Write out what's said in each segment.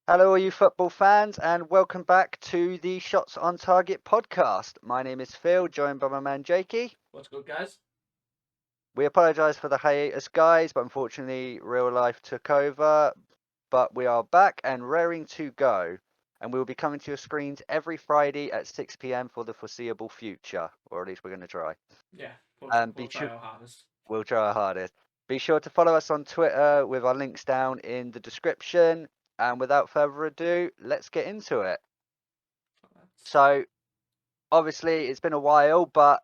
Hello, all you football fans, and welcome back to the Shots on Target podcast. My name is Phil, joined by my man Jakey. What's good, guys? We apologise for the hiatus, guys, but unfortunately, real life took over. But we are back and raring to go, and we will be coming to your screens every Friday at 6 p.m. for the foreseeable future, or at least we're going to try. Yeah, Be we'll try sure our hardest. we'll try our hardest. Be sure to follow us on Twitter with our links down in the description. And without further ado, let's get into it. So, obviously, it's been a while, but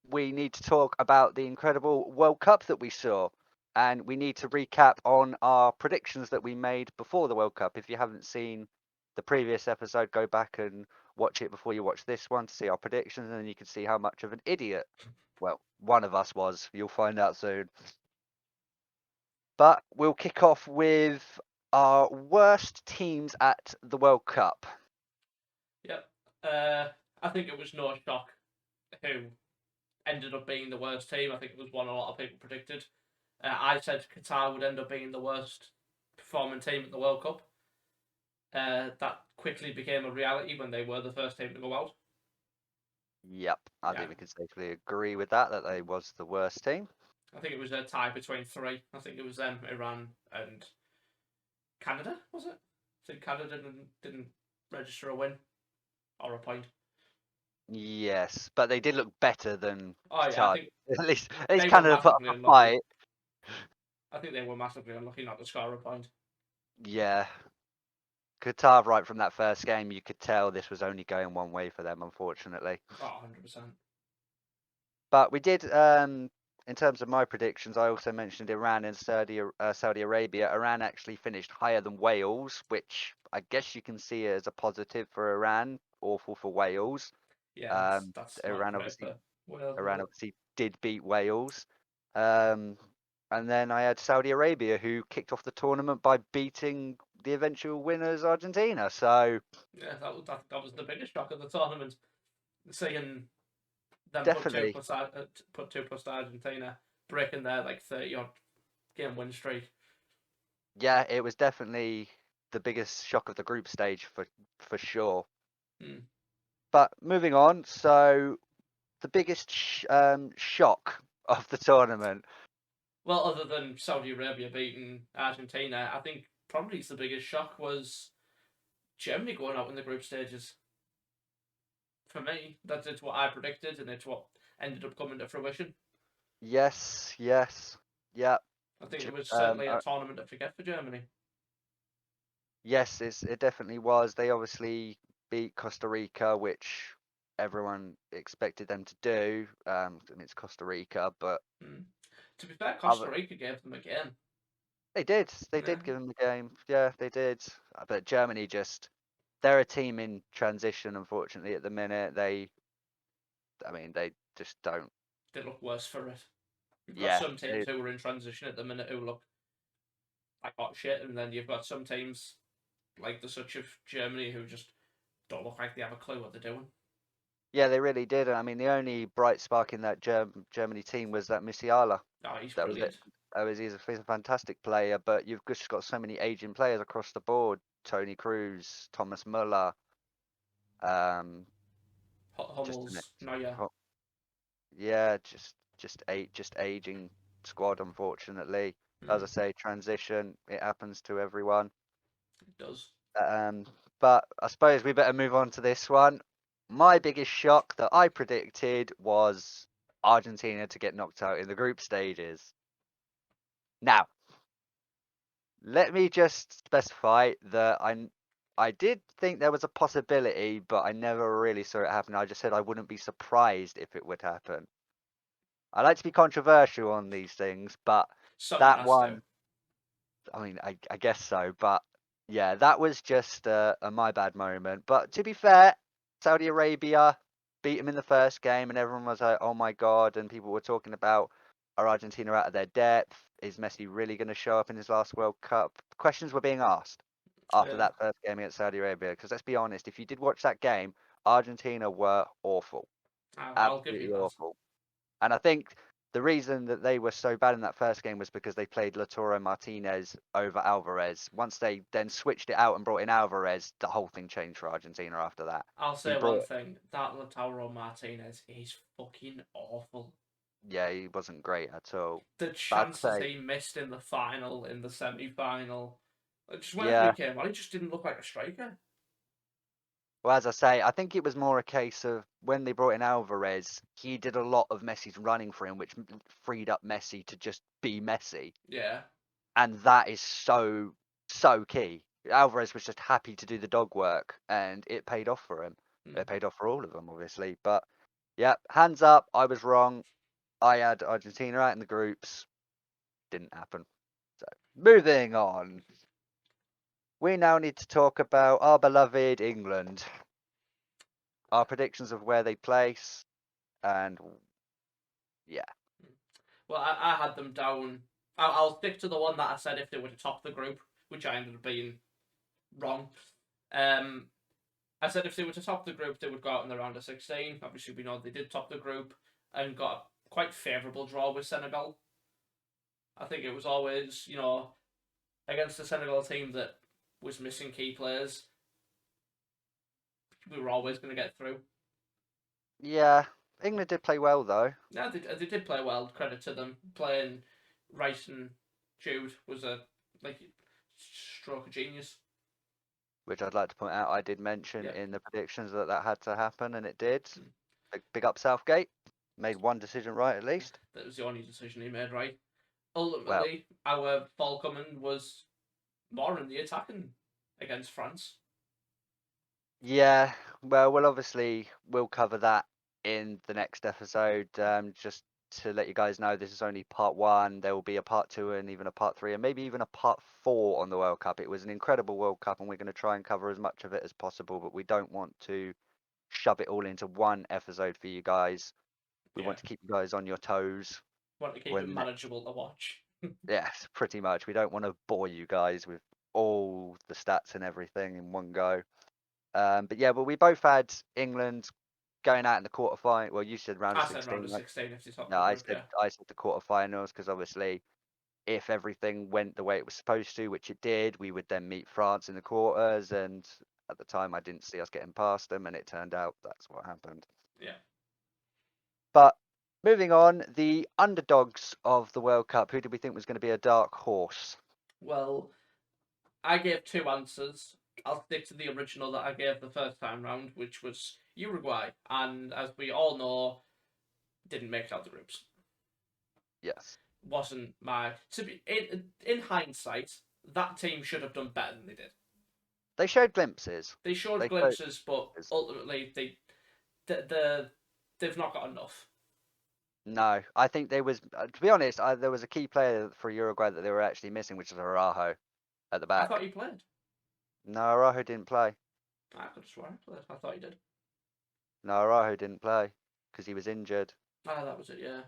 we need to talk about the incredible World Cup that we saw. And we need to recap on our predictions that we made before the World Cup. If you haven't seen the previous episode, go back and watch it before you watch this one to see our predictions, and then you can see how much of an idiot, well, one of us was. You'll find out soon. But we'll kick off with our worst teams at the World Cup. Yep. I think it was no shock who ended up being the worst team. I think it was one a lot of people predicted. I said Qatar would end up being the worst performing team at the World Cup. That quickly became a reality when they were the first team to go out. Yep, I Yeah, think we can safely agree with that they was the worst team. I think it was a tie between three. I think it was them, Iran, and Canada. Was it? I think Canada didn't register a win or a point. Yes, but they did look better than Oh yeah, I Qatar. think At least they were Canada put up massively a unlucky. fight. I think they were massively unlucky not to score a point. Yeah, Qatar right from that first game, you could tell this was only going one way for them, unfortunately. Oh, 100%. But we did, in terms of my predictions, I also mentioned Iran and Saudi Arabia. Iran actually finished higher than Wales, which I guess you can see as a positive for Iran. Awful for Wales. Yeah, Um, that's not Iran great obviously for Wales, was Iran it? obviously did beat Wales. Um, and then I had Saudi Arabia, who kicked off the tournament by beating the eventual winners, Argentina. So Yeah, that was the biggest shock of the tournament. Seeing them definitely, put two plus Argentina, breaking their like 30 odd game win streak. yeah, it was definitely the biggest shock of the group stage for sure. Hmm. But moving on, so the biggest shock of the tournament. Well, other than Saudi Arabia beating Argentina, I think probably the biggest shock was Germany going out in the group stages. For me, it's what I predicted, and it's what ended up coming to fruition. Yes, yes, yeah. I think it was Um, certainly a tournament to forget for Germany. Yes, it definitely was. They obviously beat Costa Rica, which everyone expected them to do. I mean, it's Costa Rica, but Hmm. To be fair, other Costa Rica gave them a game. they did. They Yeah, did give them the game. Yeah, they did. But Germany just they're a team in transition, unfortunately, at the minute. I mean, they just don't. they look worse for it. You've got Yeah, some teams who are in transition at the minute who look like hot shit, and then you've got some teams like the such of Germany who just don't look like they have a clue what they're doing. yeah, they really did. I mean, the only bright spark in that Germany team was that Musiala. Oh, he's That was it. brilliant. He's a fantastic player, but you've just got so many aging players across the board. Tony Cruz, Thomas Muller, um, just an, Hummels, Neuer. oh, yeah, just aging squad. Unfortunately, as I Mm, say, transition. It happens to everyone. it does. Um, but I suppose we better move on to this one. My biggest shock that I predicted was Argentina to get knocked out in the group stages. Now, let me just specify that I did think there was a possibility, but I never really saw it happen. I just said I wouldn't be surprised if it would happen. I like to be controversial on these things, but Someone that has to. one, I mean, I guess so. But yeah, that was just a my bad moment. But to be fair, Saudi Arabia beat him in the first game, and everyone was like, "Oh my god!" And people were talking about, are Argentina out of their depth? Is Messi really going to show up in his last World Cup? Questions were being asked after Yeah, that first game against Saudi Arabia. Because let's be honest, if you did watch that game, Argentina were awful, I'll give you absolutely that. awful. And I think the reason that they were so bad in that first game was because they played Lautaro Martinez over Alvarez. Once they then switched it out and brought in Alvarez, the whole thing changed for Argentina after that. I'll He say one brought, thing: that Lautaro Martinez is fucking awful. yeah, he wasn't great at all. The But I'd chances say, he missed in the final, in the semi-final, just whenever he yeah. came on, he just didn't look like a striker. Well, as I say, I think it was more a case of when they brought in Alvarez, he did a lot of Messi's running for him, which freed up Messi to just be Messi. Yeah. And that is so key. Alvarez was just happy to do the dog work, and it paid off for him. It paid off for all of them, obviously. But yeah, hands up, I was wrong. I had Argentina out in the groups. Didn't happen. So moving on. We now need to talk about our beloved England. Our predictions of where they place, and yeah. Well, I had them down. I'll stick to the one that I said if they were to top the group, which I ended up being wrong. Um, I said if they were to top the group, they would go out in the round of 16. Obviously, we know they did top the group and got a quite favourable draw with Senegal. I think it was always, against the Senegal team that was missing key players, we were always going to get through. Yeah, England did play well though. Yeah, they did play well. Credit to them. Playing Rice and Jude was a stroke of genius. Which I'd like to point out, I did mention Yeah, in the predictions that that had to happen, and it did. Big up Southgate. Made one decision right at least. that was the only decision he made right. Well, Ultimately, our fall coming was more in the attacking against France. yeah. Well, we'll cover that in the next episode. Just to let you guys know, this is only part one. There will be a part two and even a part three, and maybe even a part four on the World Cup. It was an incredible World Cup, and we're going to try and cover as much of it as possible. But we don't want to shove it all into one episode for you guys. We Yeah, want to keep you guys on your toes want to keep it when manageable to watch. yes, pretty much. We don't want to bore you guys with all the stats and everything in one go. But yeah, well, we both had England going out in the quarterfinal. Well, you said round of I said round 16, of right? 16 if they top No, the I group. said Yeah, I said the quarterfinals because obviously, if everything went the way it was supposed to, which it did, we would then meet France in the quarters. And at the time, I didn't see us getting past them, and it turned out that's what happened. yeah. But moving on, the underdogs of the World Cup. Who did we think was going to be a dark horse? Well, I gave two answers. I'll stick to the original that I gave the first time round, which was Uruguay, and as we all know, didn't make it out the groups. Yes. Wasn't my to be in hindsight, that team should have done better than they did. They showed glimpses. They showed They showed glimpses, but glimpses. ultimately they've not got enough. No, I think there was, to be honest, there was a key player for Uruguay that they were actually missing, which is Araujo at the I thought back. he played. No, Araujo didn't play. I could have sworn he played. I thought he did. No, Araujo didn't play because he was injured. Ah, that was it. Yeah,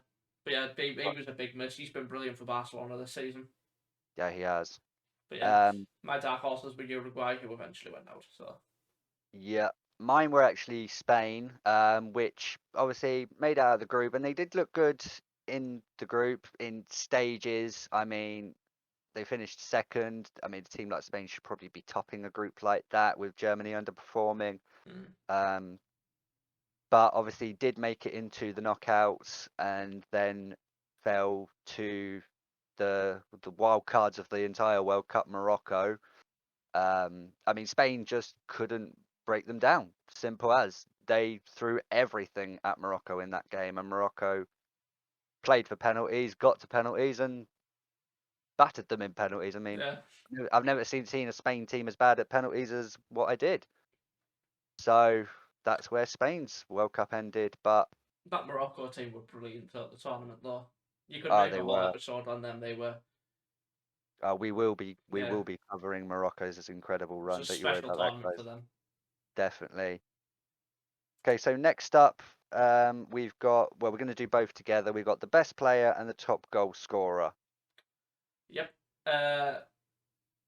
but yeah, he was a big miss. He's been brilliant for Barcelona this season. Yeah, he has. But yeah, Um, my dark horses were Uruguay, who eventually went out. So yeah, mine were actually Spain, which obviously made out of the group, and they did look good in the group in stages. I mean, they finished second. I mean, a team like Spain should probably be topping a group like that with Germany underperforming. Um, but obviously did make it into the knockouts and then fell to the wild cards of the entire World Cup, Morocco. I mean, Spain just couldn't break them down. Simple as they threw everything at Morocco in that game, and Morocco played for penalties, got to penalties, and battered them in penalties. I mean, yeah, I've never seen a Spain team as bad at penalties as what I did. So that's where Spain's World Cup ended. But that Morocco team were brilliant at the tournament, though. You could oh, make they a whole were. episode on them. They were, We yeah, will be covering Morocco's incredible it was run. a Don't you worry special about that, tournament for guys. them. Definitely. Okay, so next up, we've got, well, we're going to do both together. We've got the best player and the top goal scorer. Yep.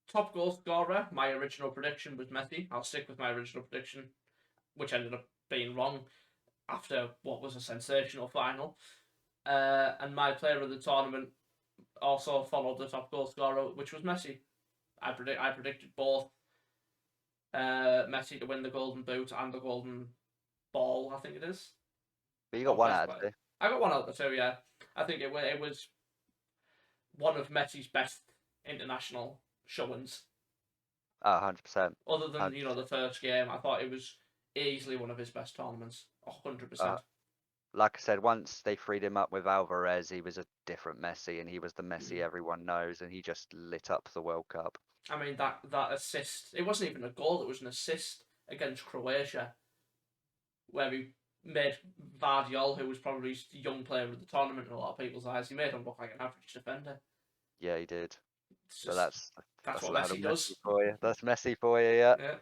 Top goal scorer. My original prediction was Messi. I'll stick with my original prediction, which ended up being wrong after what was a sensational final. And my player of the tournament also followed the top goal scorer, which was Messi. I predicted both Messi to win the Golden Boot and the Golden Ball. I think it is. But you got Or one best out of player. two. I got one out of the two. Yeah, I think it was one of Messi's best international showings. Oh, 100%. Other than 100%. the first game, I thought it was easily one of his best tournaments. 100%. Like I said, once they freed him up with Alvarez, he was a different Messi, and he was the Messi Mm. everyone knows, and he just lit up the World Cup. I mean that assist. It wasn't even a goal. It was an assist against Croatia, where he made Vardiol, who was probably the young player of the tournament in a lot of people's eyes, he made him look like an average defender. Yeah, he did. It's But just that's that's what Lionel Messi Messi does. for you. That's Messi for you. Yeah, Yeah.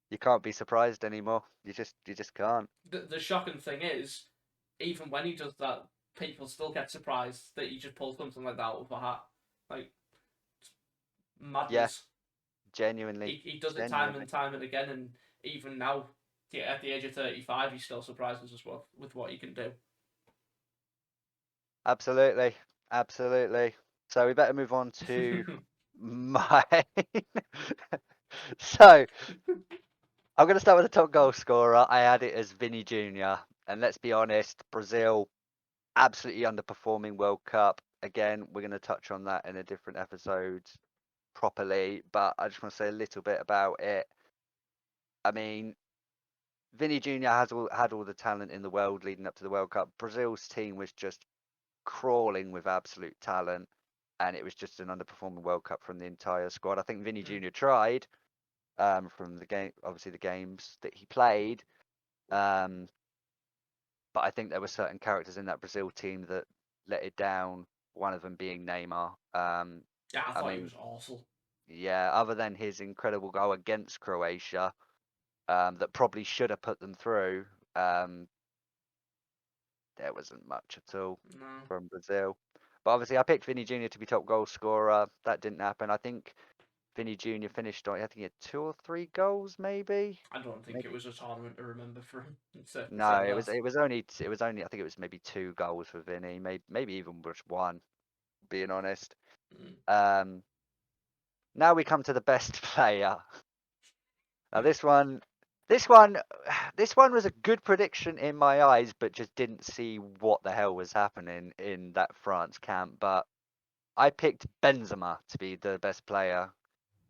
you can't be surprised anymore. You just can't. The shocking thing is, even when he does that, people still get surprised that he just pulls something like that out of a hat. Like Yeah, madness. genuinely, He does it genuinely. time and again, and even now, yeah, at the age of 35, he still surprises us with what he can do. Absolutely, absolutely. So we better move on to mine. So I'm going to start with the top goal scorer. I had it as Vinny Jr. And let's be honest, Brazil absolutely underperforming World Cup. Again, we're going to touch on that in a different episode properly, but I just want to say a little bit about it. I mean, Vinny Jr. had all the talent in the world leading up to the World Cup. Brazil's team was just crawling with absolute talent, and it was just an underperforming World Cup from the entire squad. I think Vinny Mm. Jr. tried from the game, obviously the games that he played, but I think there were certain characters in that Brazil team that let it down. One of them being Neymar. Yeah, I I thought he mean, was awful. yeah, other than his incredible goal against Croatia, that probably should have put them through. There wasn't much at all No, from Brazil. But obviously, I picked Vinny Jr. to be top goal scorer. That didn't happen. I think Vinny Jr. finished on, I think he had 2 or 3 goals, maybe. I don't think it Maybe was a tournament to remember for him. Say no, that. it was only I think it was maybe 2 goals for Vinny, maybe even just one. Being honest. Mm. Um, Now we come to the best player. Now this one, this one was a good prediction in my eyes, but just didn't see what the hell was happening in that France camp. But I picked Benzema to be the best player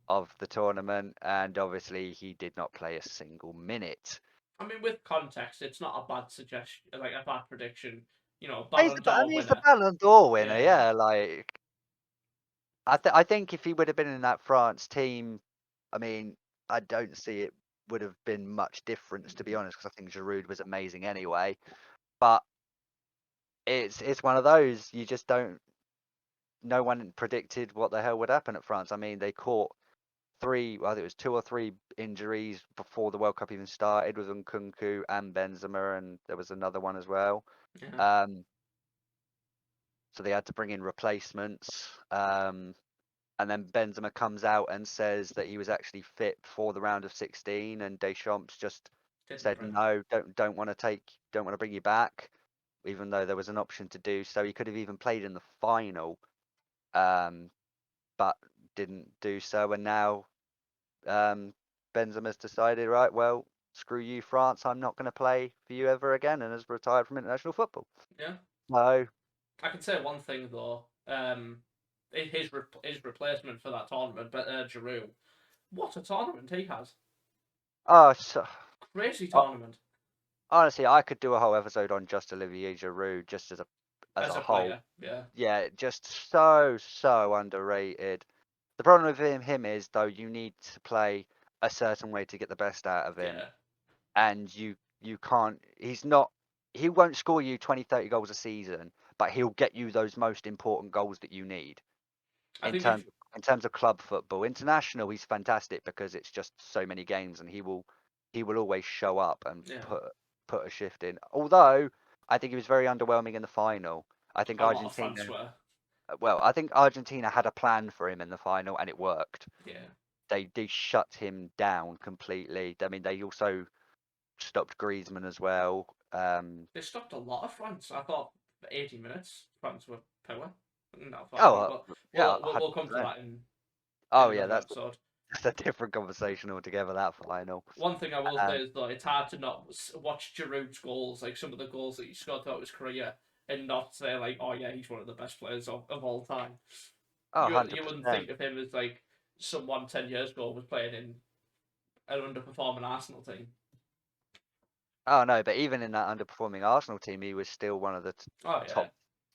of the tournament, and obviously he did not play a single minute. I mean, with context, it's not a bad suggestion, like a bad prediction. Ballon I d'Or mean, he's the winner. Ballon d'Or winner, Yeah. yeah. Like I think if he would have been in that France team, I mean, I don't see it would have been much difference to be honest, because I think Giroud was amazing anyway. But it's one of those you just don't. No one predicted what the hell would happen at France. I mean, they caught I think it was 2 or 3 injuries before the World Cup even started with Nkunku and Benzema, and there was another one as well. Yeah. Um, so they had to bring in replacements. And then Benzema comes out and says that he was actually fit for the round of 16, and Deschamps just Didn't said bring. no, don't want to bring you back, even though there was an option to do so. He could have even played in the final, um, but didn't do so. And now Benzema's decided, right, well, screw you, France. I'm not going to play for you ever again, and has retired from international football. Yeah. So, I can say one thing though. His replacement for that tournament, but Giroud. What a tournament he has! oh, so, Crazy uh, tournament honestly, I could do a whole episode on just Olivier Giroud, just as as a a whole. player. Yeah. Yeah, just so underrated. The problem with him is though you need to play a certain way to get the best out of him, Yeah. and you can't. He's not. He won't score you 20, 30 goals a season, but he'll get you those most important goals that you need I think if in terms of club football. International, he's fantastic because it's just so many games, and he will always show up and yeah, put a shift in. Although I think he was very underwhelming in the final. I think a lot of fans Argentina were. well, I think Argentina had a plan for him in the final, and it worked. Yeah. They shut him down completely. I mean, they also stopped Griezmann as well. They stopped a lot of France. I thought for 80 minutes. France were poor. Not far wrong, Oh, but yeah, we'll come to 100%. that Oh in yeah, another that's episode. that's a different conversation altogether. That final. One thing I will Um, say is though, it's hard to not watch Giroud's goals, like some of the goals that he scored throughout his career, and not say like, oh yeah, he's one of the best players of all time. oh, You wouldn't 100%. think of him as like someone 10 years ago was playing in an underperforming Arsenal team. Oh no, but even in that underperforming Arsenal team, he was still one of the Oh yeah,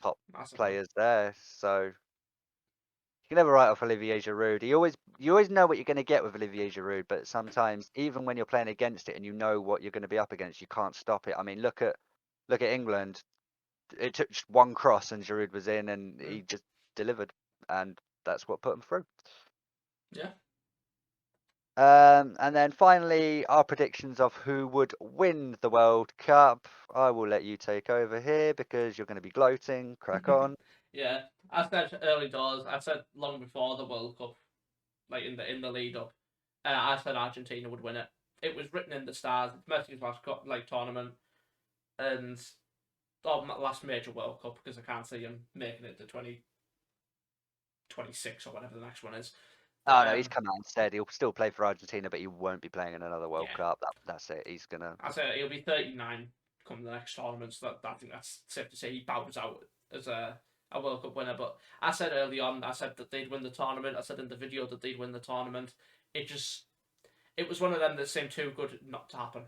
top massively. players there. So you can never write off Olivier Giroud. You always know what you're going to get with Olivier Giroud, but sometimes even when you're playing against it and you know what you're going to be up against, you can't stop it. I mean, look at England. It took just one cross and Giroud was in, and Mm. he just delivered, and that's what put him through. Yeah. And then finally, our predictions of who would win the World Cup. I will let you take over here because you're going to be gloating. Crack on. Yeah, I said early doors. I said long before the World Cup, like in the lead up. I said Argentina would win it. It was written in the stars. It's Messi's last like tournament, and last major World Cup because I can't see him making it to 2026 or whatever the next one is. Oh no, he's Um, come out and said he'll still play for Argentina, but he won't be playing in another World yeah, Cup. That's it. He's gonna. I said he'll be 39 come the next tournament. So I think that's safe to say he bows out as a World Cup winner. But I said early on, I said that they'd win the tournament. I said in the video that they'd win the tournament. It was one of them that seemed too good not to happen.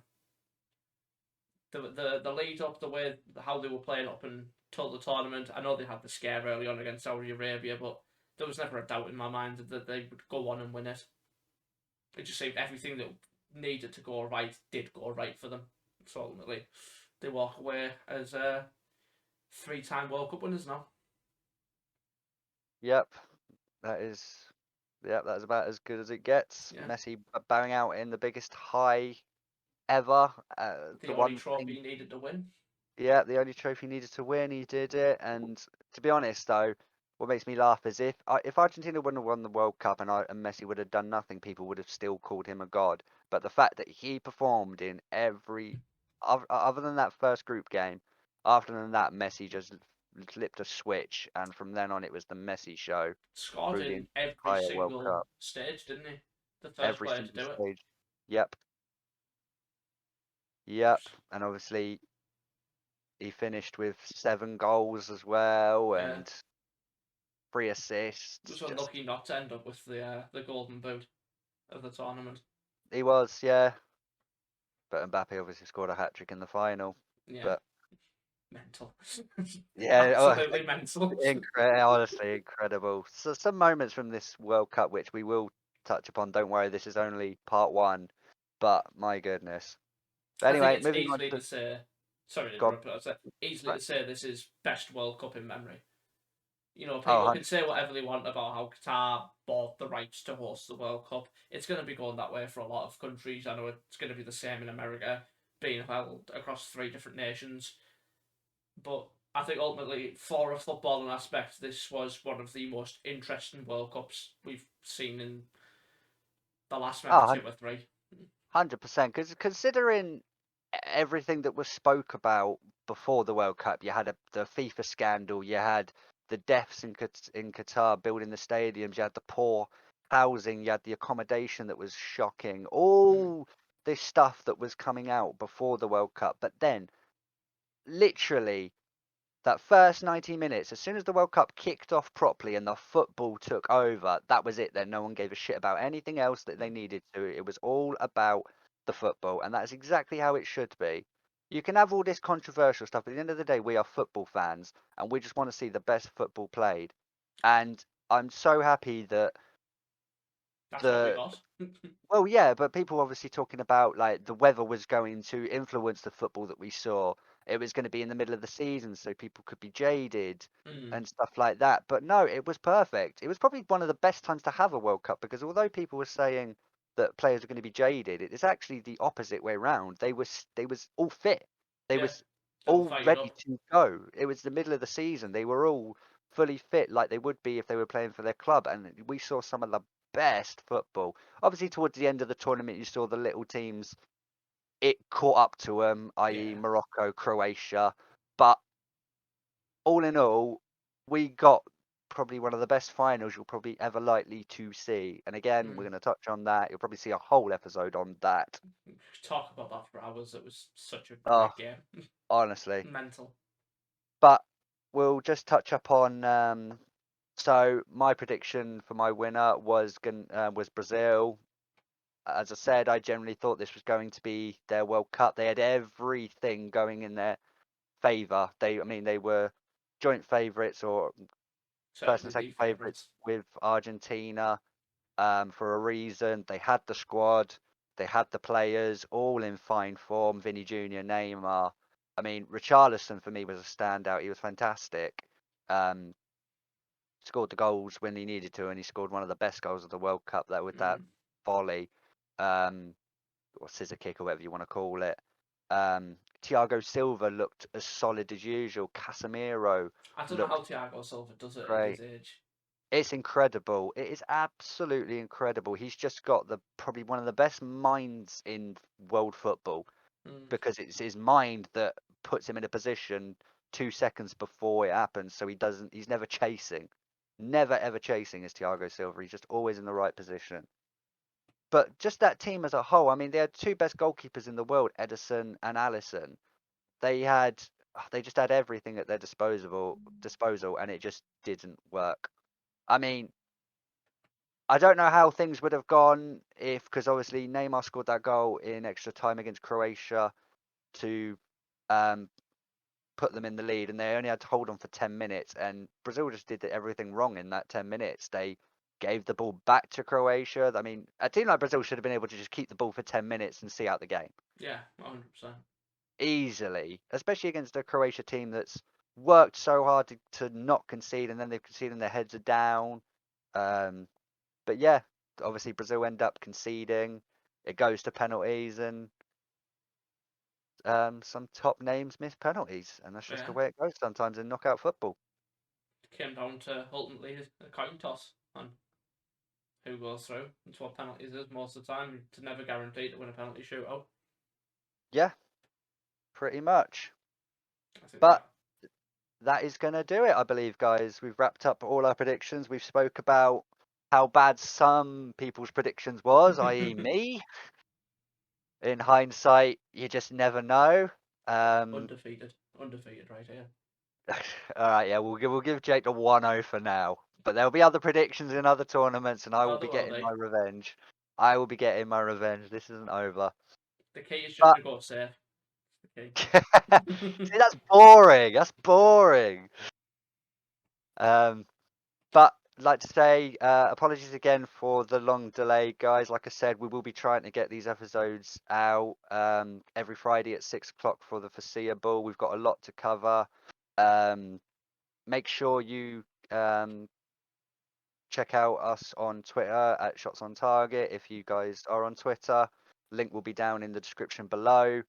The lead up, the way how they were playing up until the tournament. I know they had the scare early on against Saudi Arabia, but there was never a doubt in my mind that they would go on and win it. It just seemed everything that needed to go right did go right for them. So ultimately, they walk away as three-time World Cup winners now. Yep, that is. Yep, that's about as good as it gets. Yeah, Messi bowing out in the biggest high ever. the The only one trophy thing. he needed to win. Yeah, the only trophy he needed to win, he did it. And to be honest, though, what makes me laugh is if Argentina wouldn't have won the World Cup and Messi would have done nothing, people would have still called him a god. But the fact that he performed in every other than that first group game, after than that, Messi just flipped a switch, and from then on, it was the Messi show Scored through the in every entire World single Cup, stage, didn't he? The first every player to single do it. stage. Yep, yep, and obviously he finished with 7 goals as well, Yeah, and 3 assists. was Just unlucky not to end up with the golden boot of the tournament. he was, yeah. But Mbappe obviously scored a hat trick in the final. Yeah, But mental. yeah, Absolutely mental. honestly incredible. So some moments from this World Cup which we will touch upon. Don't worry, this is only part one. But my goodness. But I think anyway, it's moving on easily to to say. Sorry to God. interrupt, but I'd say easily Right? to say this is best World Cup in memory. You know, Oh, people can say whatever they want about how Qatar bought the rights to host the World Cup. It's going to be going that way for a lot of countries. I know it's going to be the same in America, being held across 3 different nations. But I think ultimately, for a footballing aspect, this was one of the most interesting World Cups we've seen in the last maybe oh, two or three. 100%. Because considering everything that was spoke about before the World Cup, you had the FIFA scandal, you had the deaths in Qatar building the stadiums, you had the poor housing, you had the accommodation that was shocking, Mm. all this stuff that was coming out before the World Cup. But then, literally, that first 90 minutes, as soon as the World Cup kicked off properly and the football took over, that was it. Then no one gave a shit about anything else that they needed to. It was all about the football, and that's exactly how it should be. You can have all this controversial stuff, but at the end of the day, we are football fans, and we just want to see the best football played. And I'm so happy that That's what we the got. well, yeah, but people obviously talking about like the weather was going to influence the football that we saw. It was going to be in the middle of the season, so people could be jaded Mm. and stuff like that. But no, it was perfect. It was probably one of the best times to have a World Cup because although people were saying that players were going to be jaded, it is actually the opposite way round. They was all fit. They Yeah, was they were all fired ready up. to go. It was the middle of the season. They were all fully fit like they would be if they were playing for their club, and we saw some of the best football. Obviously, towards the end of the tournament, you saw the little teams. It caught up to them, i.e., Yeah, Morocco, Croatia. But all in all, we got probably one of the best finals you'll probably ever likely to see. And again, we're going to touch on that. You'll probably see a whole episode on that. Talk about that for hours. It was such a Oh, great game. honestly. Mental. But we'll just touch up on. So my prediction for my winner was Brazil. As I said, I generally thought this was going to be their World Cup. They had everything going in their favour. They were joint favourites or first and Certainly the second favourites favourites. with Argentina for a reason. They had the squad, they had the players all in fine form. Vinny Jr., Neymar. I mean, Richarlison for me was a standout. He was fantastic. Um, Scored the goals when he needed to, and he scored one of the best goals of the World Cup there with that volley, or scissor kick, or whatever you want to call it. Thiago Silva looked as solid as usual. Casemiro I don't know how looked Thiago Silva does it at his great. age. It's incredible. It is absolutely incredible. He's just got the probably one of the best minds in world football because it's his mind that puts him in a position 2 seconds before it happens. So he's never chasing. Never ever chasing is Thiago Silva. He's just always in the right position. But just that team as a whole, I mean, they had two best goalkeepers in the world, Edison and Allison. They had they just had everything at their disposal, and it just didn't work. I mean, I don't know how things would have gone because obviously Neymar scored that goal in extra time against Croatia to um, put them in the lead, and they only had to hold on for 10 minutes. And Brazil just did everything wrong in that 10 minutes. They gave the ball back to Croatia. I mean, a team like Brazil should have been able to just keep the ball for 10 minutes and see out the game Yeah, 100%. easily, especially against a Croatia team that's worked so hard to not concede, and then they've conceded and their heads are down. Um, but yeah, obviously Brazil end up conceding. It goes to penalties, and some top names miss penalties, and that's just the Yeah. way it goes sometimes in knockout football. It came down to ultimately a coin toss on who goes through. That's what penalties is most of the time. It's never guaranteed to win a penalty shootout. Yeah, pretty much. I think But that is going to do it, I believe, guys. We've wrapped up all our predictions. We've spoke about how bad some people's predictions was, i.e. me. In hindsight, you just never know. undefeated right here. All right, yeah, we'll give Jake the 1-0 for now. But there'll be other predictions in other tournaments, and I will Oh, be there will getting be. my revenge. I will be getting my revenge. This isn't over. The key is just But to go safe. The see, key. that's boring. That's boring. But like to say, apologies again for the long delay, guys. Like I said, we will be trying to get these episodes out every Friday at 6 o'clock for the foreseeable. We've got a lot to cover. Make sure you check out us on Twitter at Shots on Target if you guys are on Twitter. Link will be down in the description below.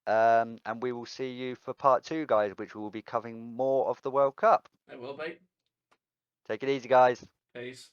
And we will see you for part 2, guys, which will be covering more of the World Cup. It will be. Take it easy, guys. Peace.